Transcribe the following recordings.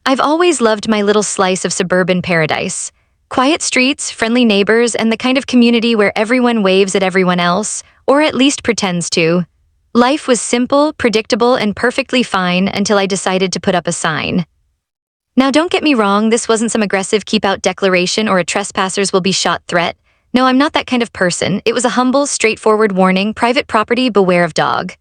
I've always loved my little slice of suburban paradise. Quiet streets, friendly neighbors, and the kind of community where everyone waves at everyone else, or at least pretends to. Life was simple, predictable, and perfectly fine until I decided to put up a sign. Now don't get me wrong, this wasn't some aggressive keep-out declaration or a trespassers will be shot threat. No, I'm not that kind of person. It was a humble, straightforward warning, private property, beware of dog.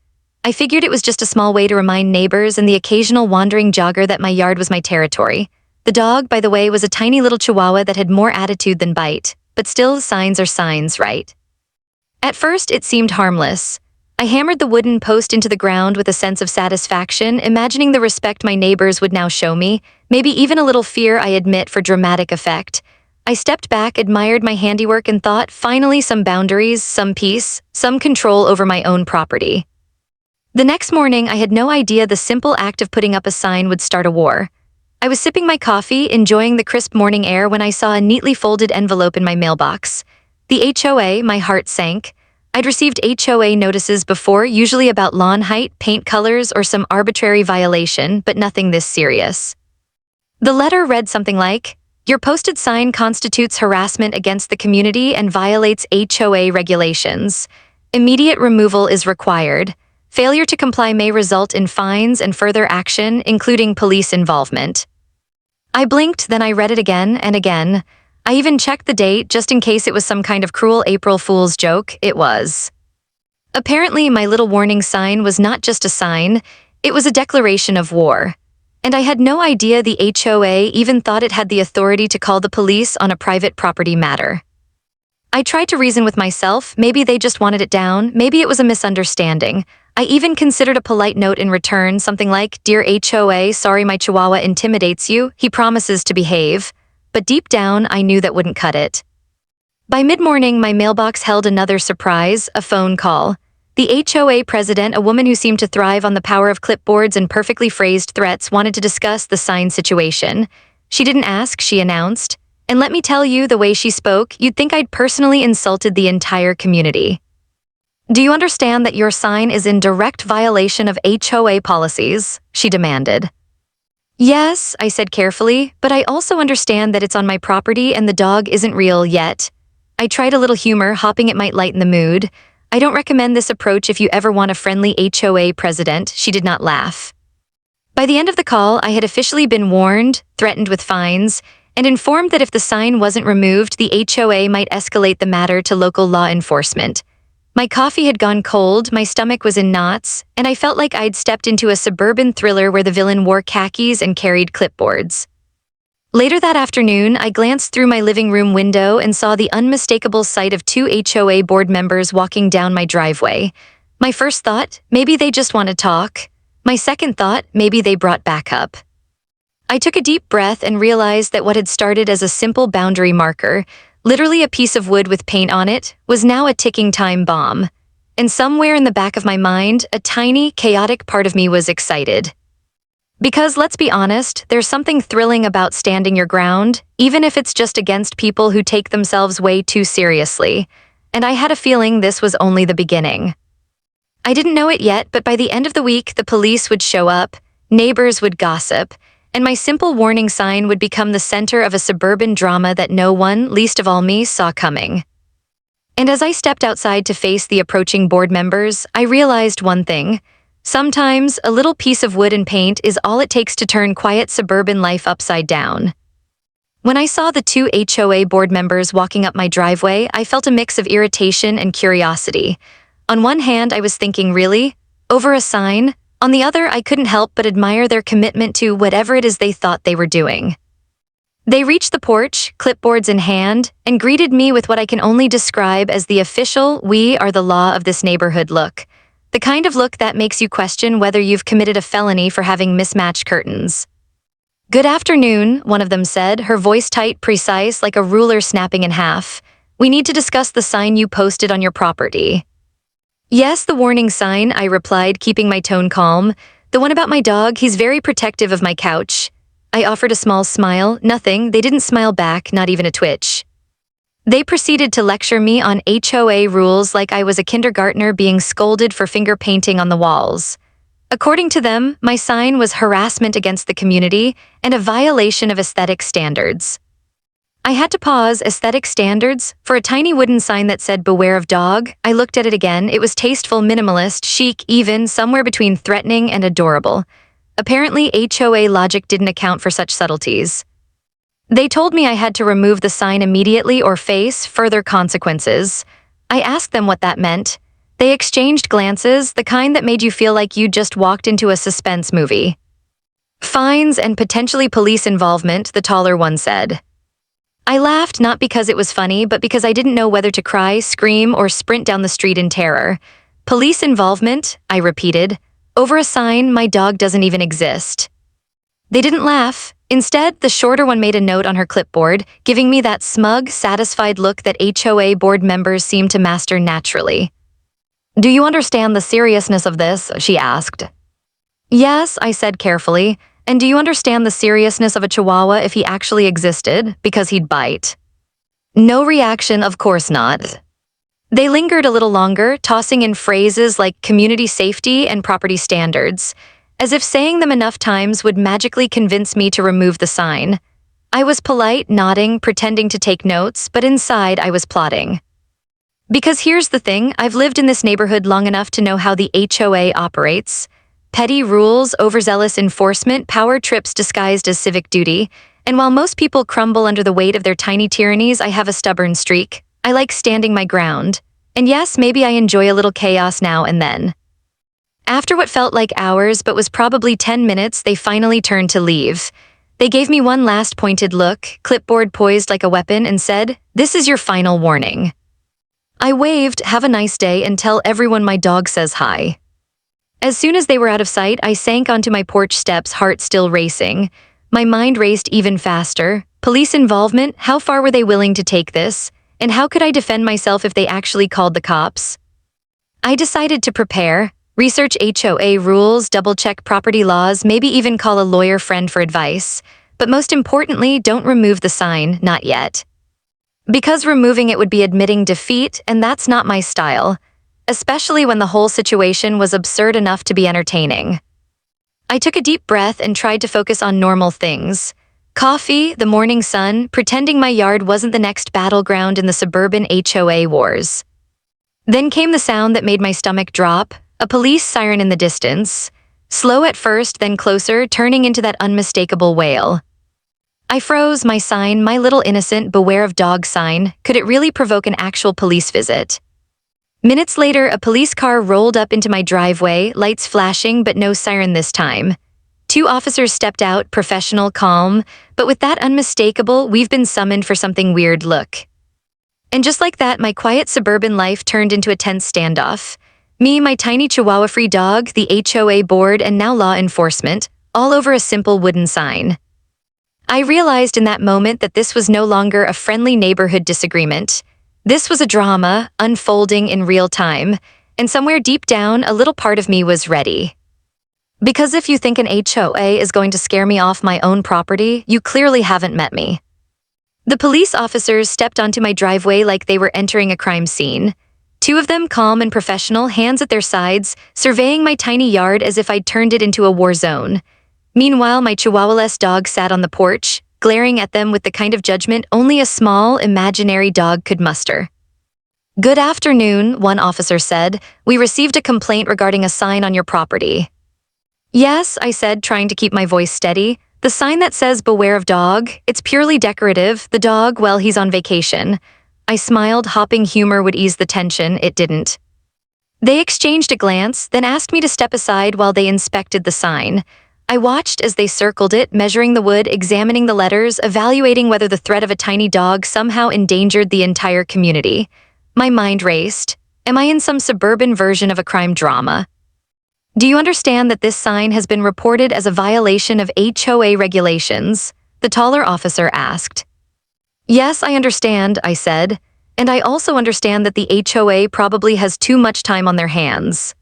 I figured it was just a small way to remind neighbors and the occasional wandering jogger that my yard was my territory. The dog, by the way, was a tiny little chihuahua that had more attitude than bite. But still, signs are signs, right? At first, it seemed harmless. I hammered the wooden post into the ground with a sense of satisfaction, imagining the respect my neighbors would now show me, maybe even a little fear, I admit, for dramatic effect. I stepped back, admired my handiwork, and thought, finally some boundaries, some peace, some control over my own property. The next morning, I had no idea the simple act of putting up a sign would start a war. I was sipping my coffee, enjoying the crisp morning air when I saw a neatly folded envelope in my mailbox. The HOA, my heart sank. I'd received HOA notices before, usually about lawn height, paint colors, or some arbitrary violation, but nothing this serious. The letter read something like, "Your posted sign constitutes harassment against the community and violates HOA regulations. Immediate removal is required. Failure to comply may result in fines and further action, including police involvement." I blinked, then I read it again and again. I even checked the date just in case it was some kind of cruel April Fool's joke. It was. Apparently, my little warning sign was not just a sign, it was a declaration of war. And I had no idea the HOA even thought it had the authority to call the police on a private property matter. I tried to reason with myself, maybe they just wanted it down, maybe it was a misunderstanding. I even considered a polite note in return, something like, "Dear HOA, sorry my chihuahua intimidates you, he promises to behave." But deep down, I knew that wouldn't cut it. By mid-morning, my mailbox held another surprise, a phone call. The HOA president, a woman who seemed to thrive on the power of clipboards and perfectly phrased threats, wanted to discuss the sign situation. She didn't ask, she announced. And let me tell you, the way she spoke, you'd think I'd personally insulted the entire community. "Do you understand that your sign is in direct violation of HOA policies?" she demanded. "Yes," I said carefully, "but I also understand that it's on my property and the dog isn't real yet." I tried a little humor, hoping it might lighten the mood. "I don't recommend this approach if you ever want a friendly HOA president," she did not laugh. By the end of the call, I had officially been warned, threatened with fines, and informed that if the sign wasn't removed, the HOA might escalate the matter to local law enforcement. My coffee had gone cold, my stomach was in knots, and I felt like I'd stepped into a suburban thriller where the villain wore khakis and carried clipboards. Later that afternoon, I glanced through my living room window and saw the unmistakable sight of 2 HOA board members walking down my driveway. My first thought, maybe they just want to talk. My second thought, maybe they brought backup. I took a deep breath and realized that what had started as a simple boundary marker, literally a piece of wood with paint on it, was now a ticking time bomb. And somewhere in the back of my mind, a tiny, chaotic part of me was excited. Because let's be honest, there's something thrilling about standing your ground, even if it's just against people who take themselves way too seriously. And I had a feeling this was only the beginning. I didn't know it yet, but by the end of the week, the police would show up, neighbors would gossip, and my simple warning sign would become the center of a suburban drama that no one, least of all me, saw coming. And as I stepped outside to face the approaching board members, I realized one thing. Sometimes, a little piece of wood and paint is all it takes to turn quiet suburban life upside down. When I saw the 2 HOA board members walking up my driveway, I felt a mix of irritation and curiosity. On one hand, I was thinking, really? Over a sign? On the other, I couldn't help but admire their commitment to whatever it is they thought they were doing. They reached the porch, clipboards in hand, and greeted me with what I can only describe as the official "we are the law of this neighborhood" look. The kind of look that makes you question whether you've committed a felony for having mismatched curtains. "Good afternoon," one of them said, her voice tight, precise, like a ruler snapping in half. "We need to discuss the sign you posted on your property." "Yes, the warning sign," I replied, keeping my tone calm. "The one about my dog, he's very protective of my couch." I offered a small smile. Nothing, they didn't smile back, not even a twitch. They proceeded to lecture me on HOA rules like I was a kindergartner being scolded for finger painting on the walls. According to them, my sign was harassment against the community and a violation of aesthetic standards. I had to pause. Aesthetic standards? For a tiny wooden sign that said "Beware of dog," I looked at it again. It was tasteful, minimalist, chic, even somewhere between threatening and adorable. Apparently, HOA logic didn't account for such subtleties. They told me I had to remove the sign immediately or face further consequences. I asked them what that meant. They exchanged glances, the kind that made you feel like you'd just walked into a suspense movie. Fines and potentially police involvement, the taller one said. I laughed, not because it was funny, but because I didn't know whether to cry, scream, or sprint down the street in terror. Police involvement, I repeated. Over a sign, my dog doesn't even exist. They didn't laugh. Instead, the shorter one made a note on her clipboard, giving me that smug, satisfied look that HOA board members seem to master naturally. Do you understand the seriousness of this? She asked. Yes, I said carefully. And do you understand the seriousness of a chihuahua if he actually existed? Because he'd bite. No reaction, of course not. They lingered a little longer, tossing in phrases like community safety and property standards, as if saying them enough times would magically convince me to remove the sign. I was polite, nodding, pretending to take notes, but inside I was plotting. Because here's the thing, I've lived in this neighborhood long enough to know how the HOA operates. Petty rules, overzealous enforcement, power trips disguised as civic duty, and while most people crumble under the weight of their tiny tyrannies, I have a stubborn streak. I like standing my ground. And yes, maybe I enjoy a little chaos now and then. After what felt like hours but was probably 10 minutes, they finally turned to leave. They gave me one last pointed look, clipboard poised like a weapon, and said, "This is your final warning." I waved, "Have a nice day, and tell everyone my dog says hi." As soon as they were out of sight, I sank onto my porch steps, heart still racing. My mind raced even faster. Police involvement? How far were they willing to take this? And how could I defend myself if they actually called the cops? I decided to prepare, research HOA rules, double-check property laws, maybe even call a lawyer friend for advice. But most importantly, don't remove the sign, not yet. Because removing it would be admitting defeat, and that's not my style. Especially when the whole situation was absurd enough to be entertaining. I took a deep breath and tried to focus on normal things. Coffee, the morning sun, pretending my yard wasn't the next battleground in the suburban HOA wars. Then came the sound that made my stomach drop, a police siren in the distance. Slow at first, then closer, turning into that unmistakable wail. I froze. My sign, my little innocent "Beware of dog" sign, could it really provoke an actual police visit? Minutes later, a police car rolled up into my driveway, lights flashing but no siren this time. 2 officers stepped out, professional, calm, but with that unmistakable "we've been summoned for something weird" look. And just like that, my quiet suburban life turned into a tense standoff. Me, my tiny chihuahua-free dog, the HOA board, and now law enforcement, all over a simple wooden sign. I realized in that moment that this was no longer a friendly neighborhood disagreement. This was a drama, unfolding in real time, and somewhere deep down, a little part of me was ready. Because if you think an HOA is going to scare me off my own property, you clearly haven't met me. The police officers stepped onto my driveway like they were entering a crime scene. 2 of them, calm and professional, hands at their sides, surveying my tiny yard as if I'd turned it into a war zone. Meanwhile, my chihuahua-less dog sat on the porch, glaring at them with the kind of judgment only a small, imaginary dog could muster. "Good afternoon," one officer said. "We received a complaint regarding a sign on your property." "Yes," I said, trying to keep my voice steady. "The sign that says 'Beware of dog,' it's purely decorative. The dog, well, he's on vacation." I smiled, hoping humor would ease the tension. It didn't. They exchanged a glance, then asked me to step aside while they inspected the sign. I watched as they circled it, measuring the wood, examining the letters, evaluating whether the threat of a tiny dog somehow endangered the entire community. My mind raced. Am I in some suburban version of a crime drama? "Do you understand that this sign has been reported as a violation of HOA regulations?" the taller officer asked. "Yes, I understand," I said. "And I also understand that the HOA probably has too much time on their hands."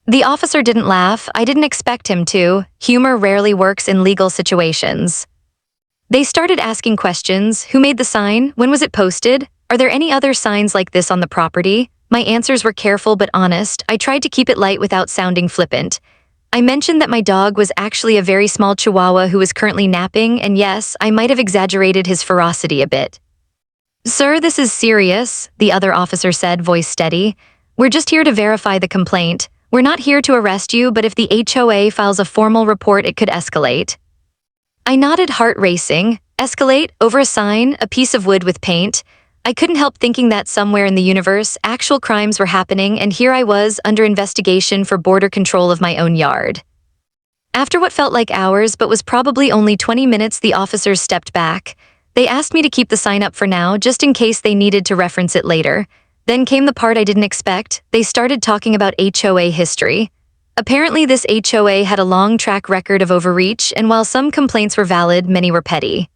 The officer didn't laugh. I didn't expect him to. Humor rarely works in legal situations. They started asking questions. Who made the sign? When was it posted? Are there any other signs like this on the property? My answers were careful but honest. I tried to keep it light without sounding flippant. I mentioned that my dog was actually a very small Chihuahua who was currently napping, and yes, I might have exaggerated his ferocity a bit. "Sir, this is serious," the other officer said, voice steady. "We're just here to verify the complaint. We're not here to arrest you, but if the HOA files a formal report, it could escalate." I nodded, heart racing. Escalate? Over a sign? A piece of wood with paint? I couldn't help thinking that somewhere in the universe, actual crimes were happening, and here I was, under investigation for border control of my own yard. After what felt like hours but was probably only 20 minutes, the officers stepped back. They asked me to keep the sign up for now, just in case they needed to reference it later. Then came the part I didn't expect. They started talking about HOA history. Apparently, this HOA had a long track record of overreach, and while some complaints were valid, many were petty.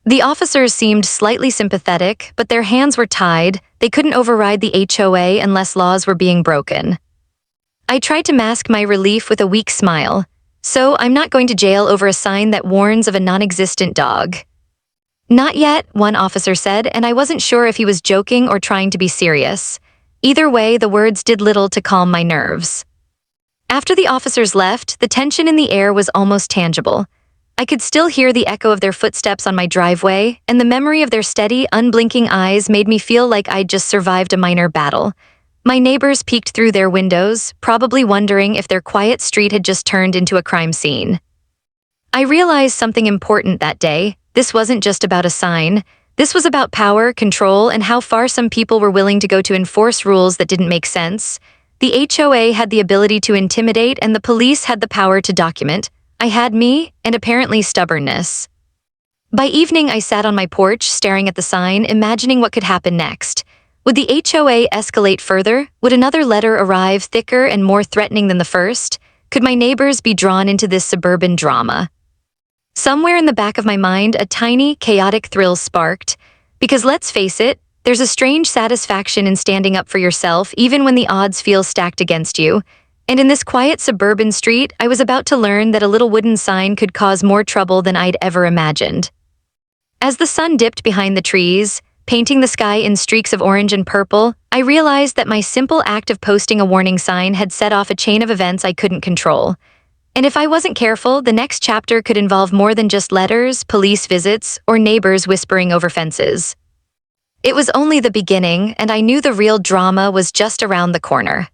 The officers seemed slightly sympathetic, but their hands were tied. They couldn't override the HOA unless laws were being broken. I tried to mask my relief with a weak smile. "So, I'm not going to jail over a sign that warns of a non-existent dog." "Not yet," one officer said, and I wasn't sure if he was joking or trying to be serious. Either way, the words did little to calm my nerves. After the officers left, the tension in the air was almost tangible. I could still hear the echo of their footsteps on my driveway, and the memory of their steady, unblinking eyes made me feel like I'd just survived a minor battle. My neighbors peeked through their windows, probably wondering if their quiet street had just turned into a crime scene. I realized something important that day. This wasn't just about a sign. This was about power, control, and how far some people were willing to go to enforce rules that didn't make sense. The HOA had the ability to intimidate, and the police had the power to document. I had me, and apparently stubbornness. By evening, I sat on my porch, staring at the sign, imagining what could happen next. Would the HOA escalate further? Would another letter arrive, thicker and more threatening than the first? Could my neighbors be drawn into this suburban drama? Somewhere in the back of my mind, a tiny, chaotic thrill sparked. Because let's face it, there's a strange satisfaction in standing up for yourself, even when the odds feel stacked against you. And in this quiet suburban street, I was about to learn that a little wooden sign could cause more trouble than I'd ever imagined. As the sun dipped behind the trees, painting the sky in streaks of orange and purple, I realized that my simple act of posting a warning sign had set off a chain of events I couldn't control. And if I wasn't careful, the next chapter could involve more than just letters, police visits, or neighbors whispering over fences. It was only the beginning, and I knew the real drama was just around the corner.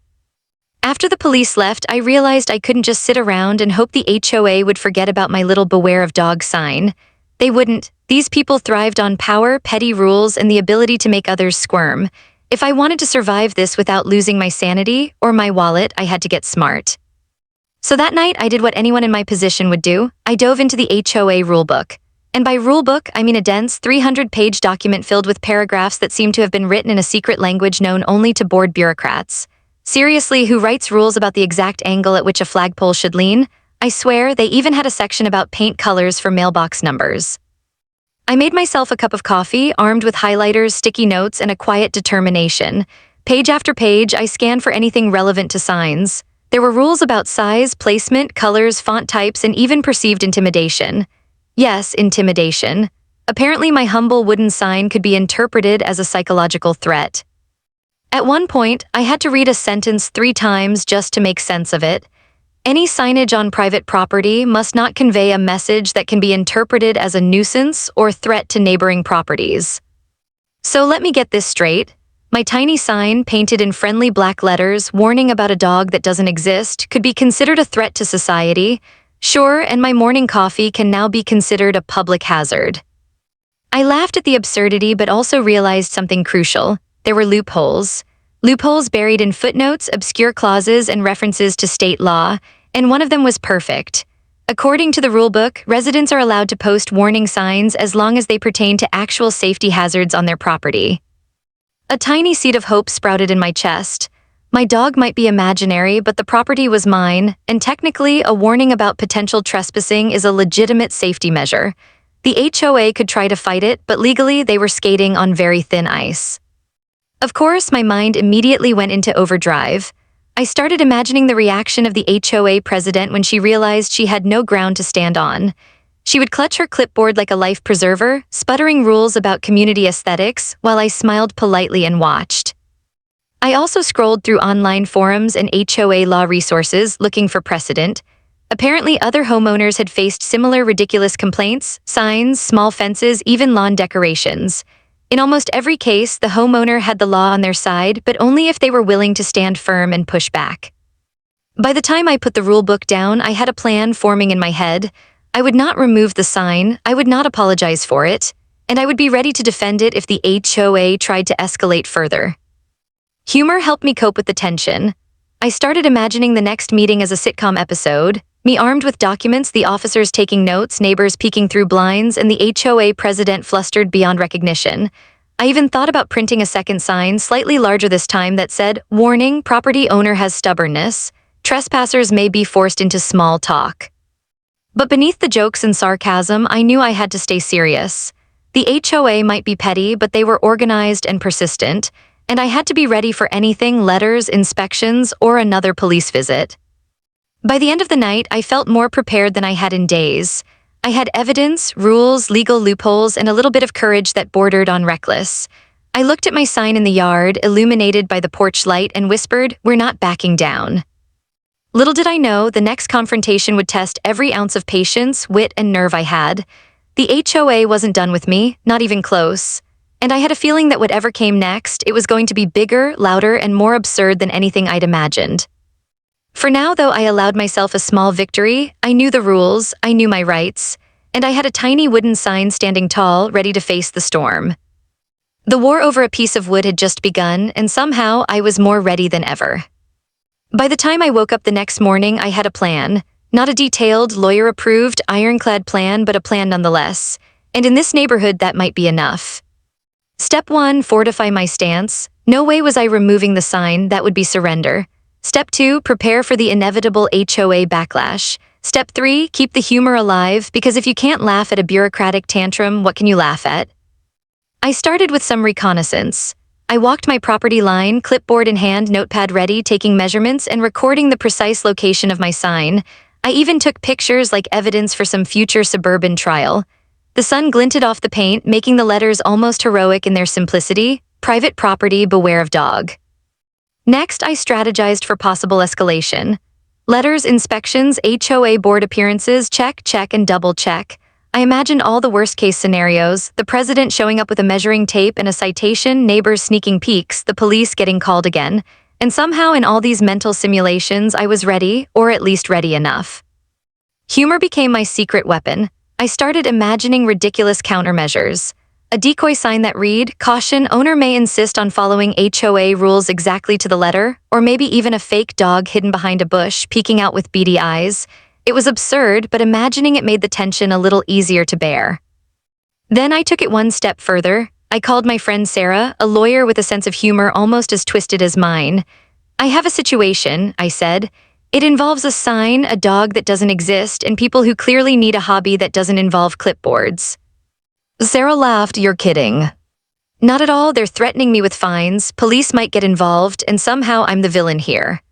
After the police left, I realized I couldn't just sit around and hope the HOA would forget about my little "Beware of Dog" sign. They wouldn't. These people thrived on power, petty rules, and the ability to make others squirm. If I wanted to survive this without losing my sanity or my wallet, I had to get smart. So that night, I did what anyone in my position would do. I dove into the HOA rulebook. And by rulebook, I mean a dense, 300-page document filled with paragraphs that seemed to have been written in a secret language known only to bored bureaucrats. Seriously, who writes rules about the exact angle at which a flagpole should lean? I swear, they even had a section about paint colors for mailbox numbers. I made myself a cup of coffee, armed with highlighters, sticky notes, and a quiet determination. Page after page, I scanned for anything relevant to signs. There were rules about size, placement, colors, font types, and even perceived intimidation. Yes, intimidation. Apparently, my humble wooden sign could be interpreted as a psychological threat. At one point, I had to read a sentence 3 times just to make sense of it. Any signage on private property must not convey a message that can be interpreted as a nuisance or threat to neighboring properties. So let me get this straight. My tiny sign, painted in friendly black letters, warning about a dog that doesn't exist, could be considered a threat to society. Sure, and my morning coffee can now be considered a public hazard. I laughed at the absurdity but also realized something crucial. There were loopholes. Loopholes buried in footnotes, obscure clauses, and references to state law, and one of them was perfect. According to the rulebook, residents are allowed to post warning signs as long as they pertain to actual safety hazards on their property. A tiny seed of hope sprouted in my chest. My dog might be imaginary, but the property was mine, and technically, a warning about potential trespassing is a legitimate safety measure. The HOA could try to fight it, but legally, they were skating on very thin ice. Of course, my mind immediately went into overdrive. I started imagining the reaction of the HOA president when she realized she had no ground to stand on. She would clutch her clipboard like a life preserver, sputtering rules about community aesthetics, while I smiled politely and watched. I also scrolled through online forums and HOA law resources looking for precedent. Apparently, other homeowners had faced similar ridiculous complaints, signs, small fences, even lawn decorations. In almost every case, the homeowner had the law on their side, but only if they were willing to stand firm and push back. By the time I put the rule book down, I had a plan forming in my head. I would not remove the sign, I would not apologize for it, and I would be ready to defend it if the HOA tried to escalate further. Humor helped me cope with the tension. I started imagining the next meeting as a sitcom episode, me armed with documents, the officers taking notes, neighbors peeking through blinds, and the HOA president flustered beyond recognition. I even thought about printing a second sign, slightly larger this time, that said, "Warning, property owner has stubbornness. Trespassers may be forced into small talk." But beneath the jokes and sarcasm, I knew I had to stay serious. The HOA might be petty, but they were organized and persistent, and I had to be ready for anything: letters, inspections, or another police visit. By the end of the night, I felt more prepared than I had in days. I had evidence, rules, legal loopholes, and a little bit of courage that bordered on reckless. I looked at my sign in the yard, illuminated by the porch light, and whispered, "We're not backing down." Little did I know, the next confrontation would test every ounce of patience, wit, and nerve I had. The HOA wasn't done with me, not even close. And I had a feeling that whatever came next, it was going to be bigger, louder, and more absurd than anything I'd imagined. For now, though, I allowed myself a small victory. I knew the rules, I knew my rights, and I had a tiny wooden sign standing tall, ready to face the storm. The war over a piece of wood had just begun, and somehow I was more ready than ever. By the time I woke up the next morning, I had a plan. Not a detailed, lawyer-approved, ironclad plan, but a plan nonetheless. And in this neighborhood, that might be enough. Step 1, fortify my stance. No way was I removing the sign, that would be surrender. Step 2, prepare for the inevitable HOA backlash. Step 3, keep the humor alive, because if you can't laugh at a bureaucratic tantrum, what can you laugh at? I started with some reconnaissance. I walked my property line, clipboard in hand, notepad ready, taking measurements and recording the precise location of my sign. I even took pictures like evidence for some future suburban trial. The sun glinted off the paint, making the letters almost heroic in their simplicity. Private property, beware of dog. Next, I strategized for possible escalation. Letters, inspections, HOA board appearances, check, check, and double check. I imagined all the worst-case scenarios: the president showing up with a measuring tape and a citation, neighbors sneaking peeks, the police getting called again. And somehow in all these mental simulations, I was ready, or at least ready enough. Humor became my secret weapon. I started imagining ridiculous countermeasures. A decoy sign that read, "Caution, owner may insist on following HOA rules exactly to the letter," or maybe even a fake dog hidden behind a bush, peeking out with beady eyes. It was absurd, but imagining it made the tension a little easier to bear. Then I took it one step further. I called my friend Sarah, a lawyer with a sense of humor almost as twisted as mine. "I have a situation," I said. "It involves a sign, a dog that doesn't exist, and people who clearly need a hobby that doesn't involve clipboards." Sarah laughed. "You're kidding." "Not at all. They're threatening me with fines, police might get involved, and somehow I'm the villain here."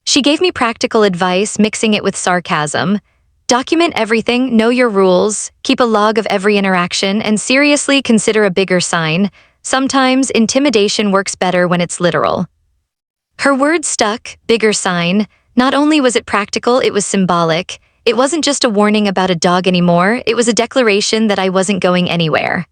She gave me practical advice, mixing it with sarcasm. "Document everything, know your rules, keep a log of every interaction, and seriously consider a bigger sign. Sometimes intimidation works better when it's literal." Her words stuck. Bigger sign. Not only was it practical, it was symbolic. It wasn't just a warning about a dog anymore, it was a declaration that I wasn't going anywhere.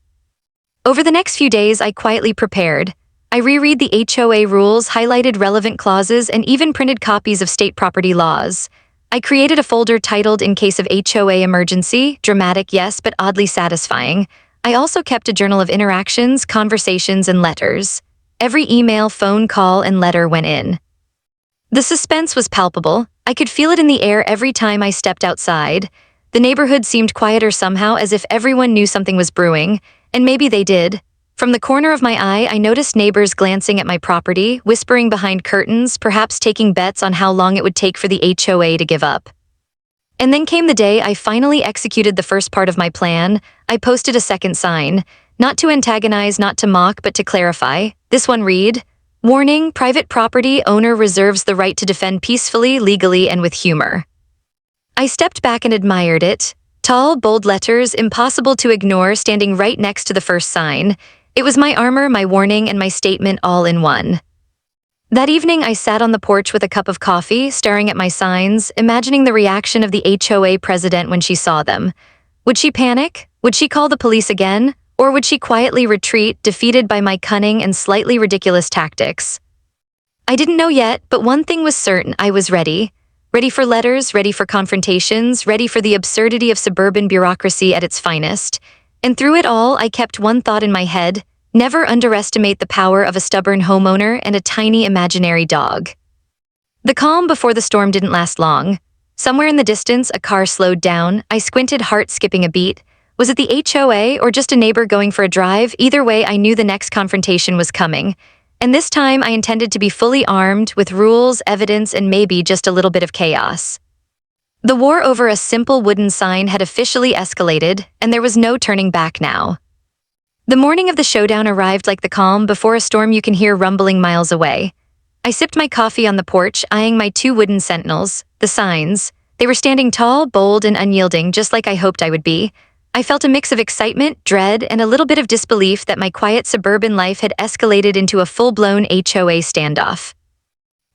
Over the next few days, I quietly prepared. I reread the HOA rules, highlighted relevant clauses, and even printed copies of state property laws. I created a folder titled "In Case of HOA Emergency." Dramatic, yes, but oddly satisfying. I also kept a journal of interactions, conversations, and letters. Every email, phone call, and letter went in. The suspense was palpable. I could feel it in the air every time I stepped outside. The neighborhood seemed quieter somehow, as if everyone knew something was brewing, and maybe they did. From the corner of my eye, I noticed neighbors glancing at my property, whispering behind curtains, perhaps taking bets on how long it would take for the HOA to give up. And then came the day I finally executed the first part of my plan. I posted a second sign, not to antagonize, not to mock, but to clarify. This one read, "Warning, private property owner reserves the right to defend peacefully, legally, and with humor." I stepped back and admired it. Tall, bold letters, impossible to ignore, standing right next to the first sign. It was my armor, my warning, and my statement all in one. That evening, I sat on the porch with a cup of coffee, staring at my signs, imagining the reaction of the HOA president when she saw them. Would she panic? Would she call the police again? Or would she quietly retreat, defeated by my cunning and slightly ridiculous tactics? I didn't know yet, but one thing was certain: I was ready. Ready for letters, ready for confrontations, ready for the absurdity of suburban bureaucracy at its finest. And through it all, I kept one thought in my head: never underestimate the power of a stubborn homeowner and a tiny imaginary dog. The calm before the storm didn't last long. Somewhere in the distance, a car slowed down. I squinted, heart skipping a beat. Was it the HOA or just a neighbor going for a drive? Either way, I knew the next confrontation was coming. And this time, I intended to be fully armed, with rules, evidence, and maybe just a little bit of chaos. The war over a simple wooden sign had officially escalated, and there was no turning back now. The morning of the showdown arrived like the calm before a storm you can hear rumbling miles away. I sipped my coffee on the porch, eyeing my two wooden sentinels, the signs. They were standing tall, bold, and unyielding, just like I hoped I would be. I felt a mix of excitement, dread, and a little bit of disbelief that my quiet suburban life had escalated into a full-blown HOA standoff.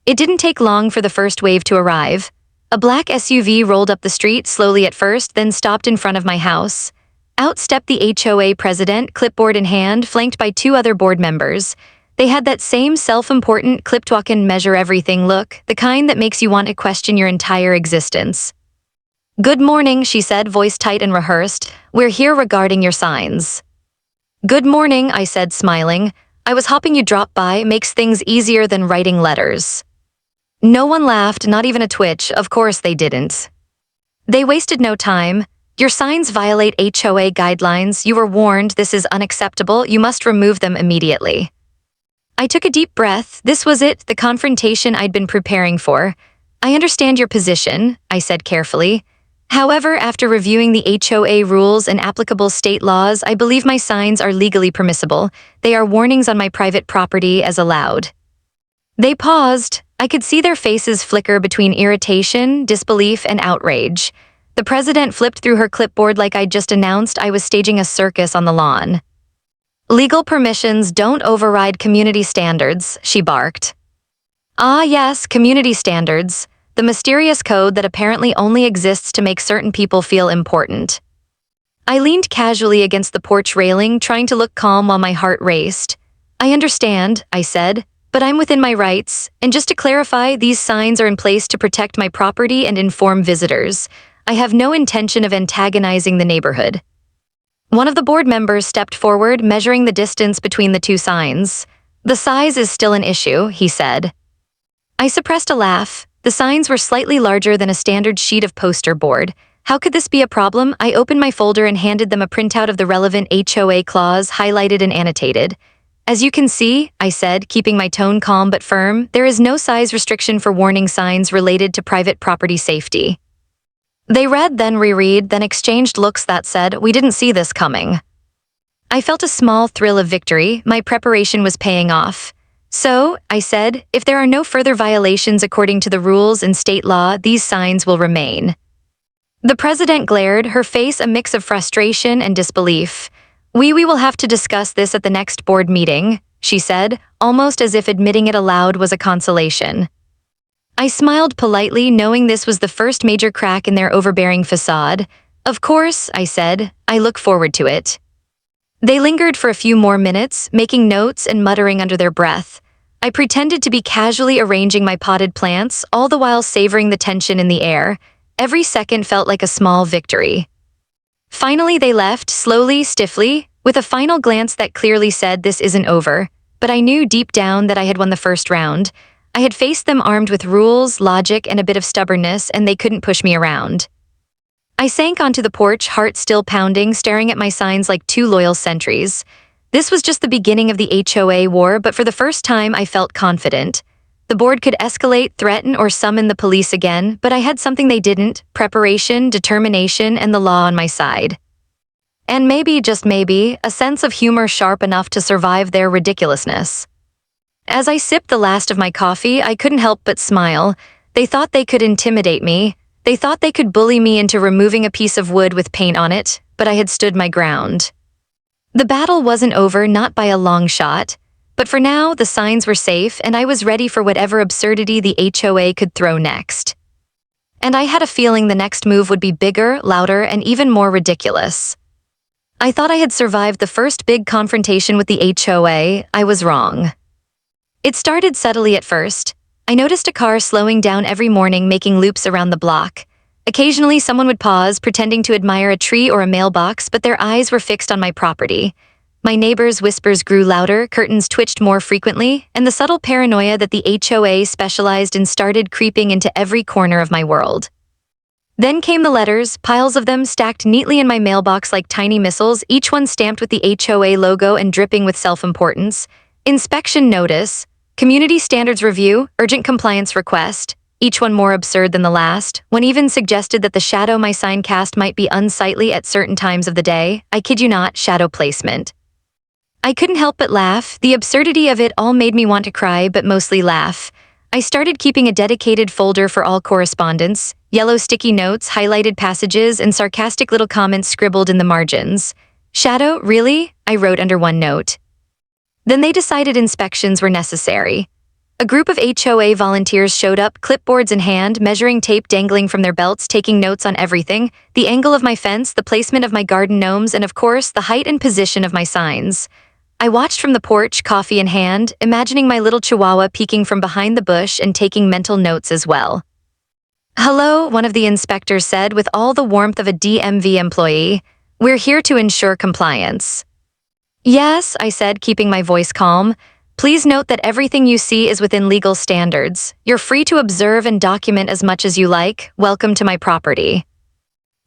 It didn't take long for the first wave to arrive. A black SUV rolled up the street, slowly at first, then stopped in front of my house. Out stepped the HOA president, clipboard in hand, flanked by two other board members. They had that same self-important, clipped-walk-in, measure-everything look, the kind that makes you want to question your entire existence. "Good morning," she said, voice tight and rehearsed. "We're here regarding your signs." "Good morning," I said, smiling. "I was hoping you'd drop by. Makes things easier than writing letters." No one laughed, not even a twitch. Of course they didn't. They wasted no time. "Your signs violate HOA guidelines. You were warned. This is unacceptable. You must remove them immediately." I took a deep breath. This was it, the confrontation I'd been preparing for. "I understand your position," I said carefully. "However, after reviewing the HOA rules and applicable state laws, I believe my signs are legally permissible. They are warnings on my private property as allowed." They paused. I could see their faces flicker between irritation, disbelief, and outrage. The president flipped through her clipboard like I'd just announced I was staging a circus on the lawn. "Legal permissions don't override community standards," she barked. "Ah, yes, community standards. The mysterious code that apparently only exists to make certain people feel important." I leaned casually against the porch railing, trying to look calm while my heart raced. "I understand," I said, "but I'm within my rights. And just to clarify, these signs are in place to protect my property and inform visitors. I have no intention of antagonizing the neighborhood." One of the board members stepped forward, measuring the distance between the two signs. "The size is still an issue," he said. I suppressed a laugh. The signs were slightly larger than a standard sheet of poster board. How could this be a problem? I opened my folder and handed them a printout of the relevant HOA clause, highlighted and annotated. "As you can see," I said, keeping my tone calm but firm, "there is no size restriction for warning signs related to private property safety." They read, then reread, then exchanged looks that said, "We didn't see this coming." I felt a small thrill of victory. My preparation was paying off. "So," I said, "if there are no further violations according to the rules and state law, these signs will remain." The president glared, her face a mix of frustration and disbelief. We will have to discuss this at the next board meeting," she said, almost as if admitting it aloud was a consolation. I smiled politely, knowing this was the first major crack in their overbearing facade. "Of course," I said, "I look forward to it." They lingered for a few more minutes, making notes and muttering under their breath. I pretended to be casually arranging my potted plants, all the while savoring the tension in the air. Every second felt like a small victory. Finally, they left, slowly, stiffly, with a final glance that clearly said this isn't over. But I knew deep down that I had won the first round. I had faced them armed with rules, logic, and a bit of stubbornness, and they couldn't push me around. I sank onto the porch, heart still pounding, staring at my signs like two loyal sentries. This was just the beginning of the HOA war, but for the first time I felt confident. The board could escalate, threaten, or summon the police again, but I had something they didn't: preparation, determination, and the law on my side. And maybe, just maybe, a sense of humor sharp enough to survive their ridiculousness. As I sipped the last of my coffee, I couldn't help but smile. They thought they could intimidate me. They thought they could bully me into removing a piece of wood with paint on it, but I had stood my ground. The battle wasn't over, not by a long shot. But for now, the signs were safe, and I was ready for whatever absurdity the HOA could throw next. And I had a feeling the next move would be bigger, louder, and even more ridiculous. I thought I had survived the first big confrontation with the HOA. I was wrong. It started subtly at first. I noticed a car slowing down every morning, making loops around the block. Occasionally, someone would pause, pretending to admire a tree or a mailbox, but their eyes were fixed on my property. My neighbors' whispers grew louder, curtains twitched more frequently, and the subtle paranoia that the HOA specialized in started creeping into every corner of my world. Then came the letters, piles of them stacked neatly in my mailbox like tiny missiles, each one stamped with the HOA logo and dripping with self-importance. Inspection notice, community standards review, urgent compliance request, each one more absurd than the last. One even suggested that the shadow my sign cast might be unsightly at certain times of the day. I kid you not, shadow placement. I couldn't help but laugh. The absurdity of it all made me want to cry, but mostly laugh. I started keeping a dedicated folder for all correspondence, yellow sticky notes, highlighted passages, and sarcastic little comments scribbled in the margins. Shadow, really? I wrote under one note. Then they decided inspections were necessary. A group of HOA volunteers showed up, clipboards in hand, measuring tape dangling from their belts, taking notes on everything, the angle of my fence, the placement of my garden gnomes, and of course, the height and position of my signs. I watched from the porch, coffee in hand, imagining my little chihuahua peeking from behind the bush and taking mental notes as well. "Hello," one of the inspectors said with all the warmth of a DMV employee. "We're here to ensure compliance." "Yes," I said, keeping my voice calm. "Please note that everything you see is within legal standards. You're free to observe and document as much as you like. Welcome to my property."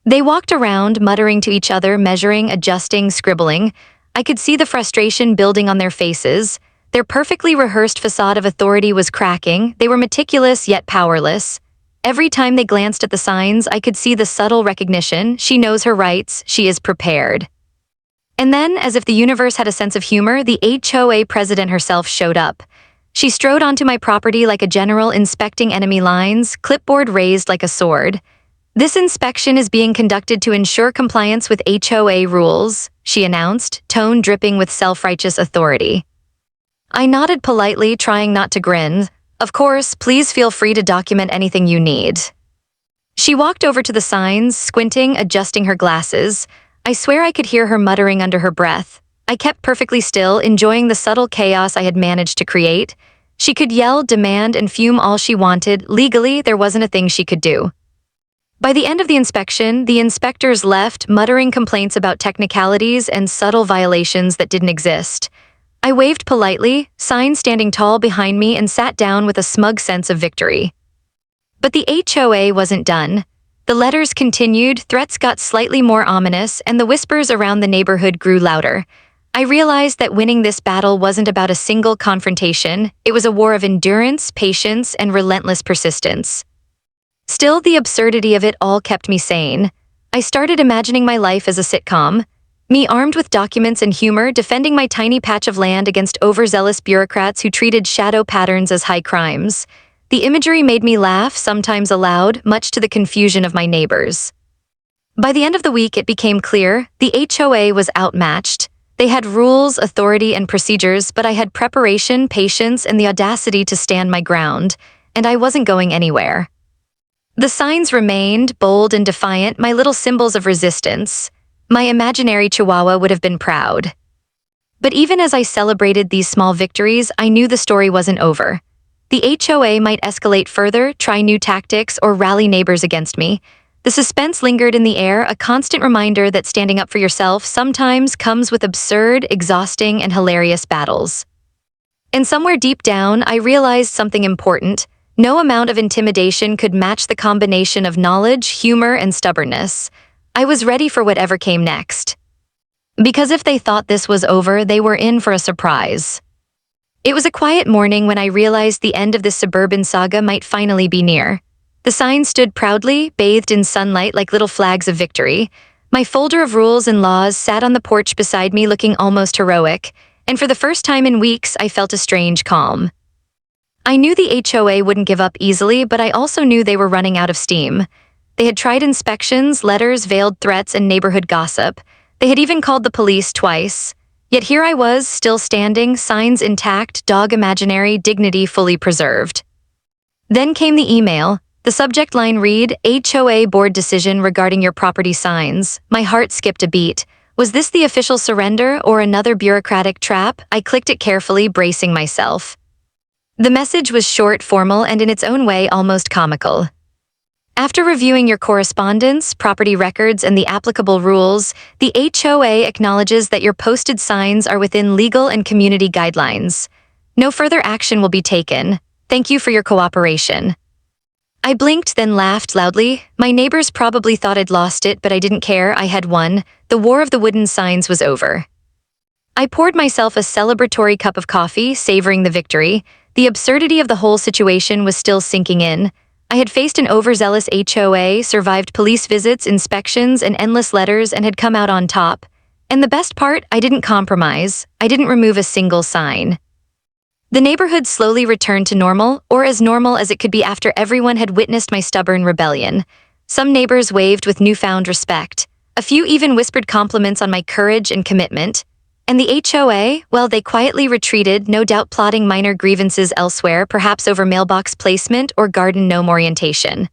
They walked around, muttering to each other, measuring, adjusting, scribbling. I could see the frustration building on their faces. Their perfectly rehearsed facade of authority was cracking. They were meticulous yet powerless. Every time they glanced at the signs, I could see the subtle recognition. She knows her rights. She is prepared. And then, as if the universe had a sense of humor, the HOA president herself showed up. She strode onto my property like a general inspecting enemy lines, clipboard raised like a sword. "This inspection is being conducted to ensure compliance with HOA rules," she announced, tone dripping with self-righteous authority. I nodded politely, trying not to grin. "Of course, please feel free to document anything you need." She walked over to the signs, squinting, adjusting her glasses. I swear I could hear her muttering under her breath. I kept perfectly still, enjoying the subtle chaos I had managed to create. She could yell, demand, and fume all she wanted. Legally, there wasn't a thing she could do. By the end of the inspection, the inspectors left, muttering complaints about technicalities and subtle violations that didn't exist. I waved politely, sign standing tall behind me, and sat down with a smug sense of victory. But the HOA wasn't done. The letters continued, threats got slightly more ominous, and the whispers around the neighborhood grew louder. I realized that winning this battle wasn't about a single confrontation. It was a war of endurance, patience, and relentless persistence. Still, the absurdity of it all kept me sane. I started imagining my life as a sitcom. Me armed with documents and humor, defending my tiny patch of land against overzealous bureaucrats who treated shadow patterns as high crimes. The imagery made me laugh, sometimes aloud, much to the confusion of my neighbors. By the end of the week, it became clear the HOA was outmatched. They had rules, authority, and procedures, but I had preparation, patience, and the audacity to stand my ground, and I wasn't going anywhere. The signs remained, bold and defiant, my little symbols of resistance. My imaginary chihuahua would have been proud. But even as I celebrated these small victories, I knew the story wasn't over. The HOA might escalate further, try new tactics, or rally neighbors against me. The suspense lingered in the air, a constant reminder that standing up for yourself sometimes comes with absurd, exhausting, and hilarious battles. And somewhere deep down, I realized something important. No amount of intimidation could match the combination of knowledge, humor, and stubbornness. I was ready for whatever came next. Because if they thought this was over, they were in for a surprise. It was a quiet morning when I realized the end of this suburban saga might finally be near. The signs stood proudly, bathed in sunlight like little flags of victory. My folder of rules and laws sat on the porch beside me, looking almost heroic, and for the first time in weeks, I felt a strange calm. I knew the HOA wouldn't give up easily, but I also knew they were running out of steam. They had tried inspections, letters, veiled threats, and neighborhood gossip. They had even called the police twice. Yet here I was, still standing, signs intact, dog imaginary, dignity fully preserved. Then came the email. The subject line read, HOA board decision regarding your property signs. My heart skipped a beat. Was this the official surrender or another bureaucratic trap? I clicked it carefully, bracing myself. The message was short, formal, and in its own way almost comical. After reviewing your correspondence, property records, and the applicable rules, the HOA acknowledges that your posted signs are within legal and community guidelines. No further action will be taken. Thank you for your cooperation. I blinked, then laughed loudly. My neighbors probably thought I'd lost it, but I didn't care. I had won. The war of the wooden signs was over. I poured myself a celebratory cup of coffee, savoring the victory. The absurdity of the whole situation was still sinking in. I had faced an overzealous HOA, survived police visits, inspections, and endless letters, and had come out on top. And the best part, I didn't compromise. I didn't remove a single sign. The neighborhood slowly returned to normal, or as normal as it could be after everyone had witnessed my stubborn rebellion. Some neighbors waved with newfound respect. A few even whispered compliments on my courage and commitment. And the HOA, well, they quietly retreated, no doubt plotting minor grievances elsewhere, perhaps over mailbox placement or garden gnome orientation.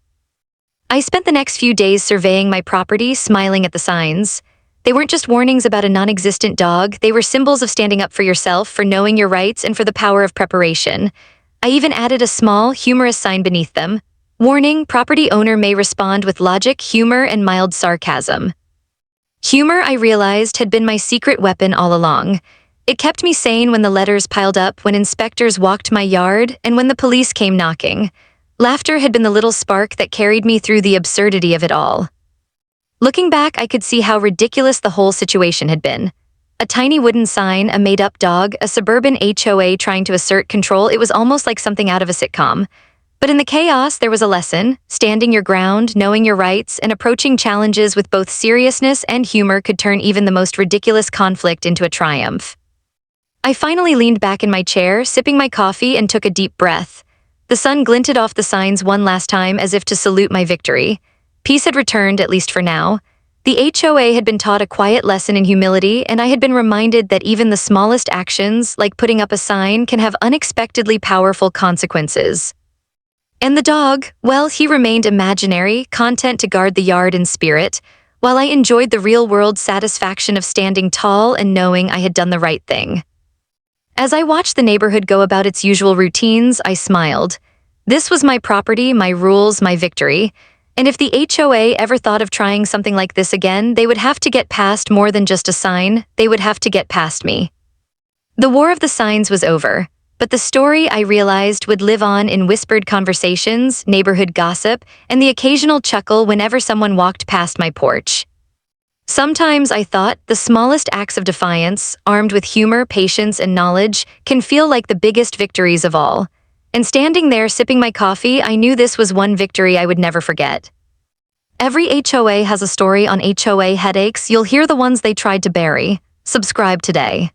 I spent the next few days surveying my property, smiling at the signs. They weren't just warnings about a non-existent dog, they were symbols of standing up for yourself, for knowing your rights, and for the power of preparation. I even added a small, humorous sign beneath them. Warning, property owner may respond with logic, humor, and mild sarcasm. Humor, I realized, had been my secret weapon all along. It kept me sane when the letters piled up, when inspectors walked my yard, and when the police came knocking. Laughter had been the little spark that carried me through the absurdity of it all. Looking back, I could see how ridiculous the whole situation had been. A tiny wooden sign, a made-up dog, a suburban HOA trying to assert control. It was almost like something out of a sitcom. But in the chaos, there was a lesson. Standing your ground, knowing your rights, and approaching challenges with both seriousness and humor could turn even the most ridiculous conflict into a triumph. I finally leaned back in my chair, sipping my coffee, and took a deep breath. The sun glinted off the signs one last time as if to salute my victory. Peace had returned, at least for now. The HOA had been taught a quiet lesson in humility, and I had been reminded that even the smallest actions, like putting up a sign, can have unexpectedly powerful consequences. And the dog, well, he remained imaginary, content to guard the yard in spirit, while I enjoyed the real-world satisfaction of standing tall and knowing I had done the right thing. As I watched the neighborhood go about its usual routines, I smiled. This was my property, my rules, my victory. And if the HOA ever thought of trying something like this again, they would have to get past more than just a sign. They would have to get past me. The war of the signs was over, but the story, I realized, would live on in whispered conversations, neighborhood gossip, and the occasional chuckle whenever someone walked past my porch. Sometimes, I thought, the smallest acts of defiance, armed with humor, patience, and knowledge, can feel like the biggest victories of all. And standing there sipping my coffee, I knew this was one victory I would never forget. Every HOA has a story on HOA headaches. You'll hear the ones they tried to bury. Subscribe today.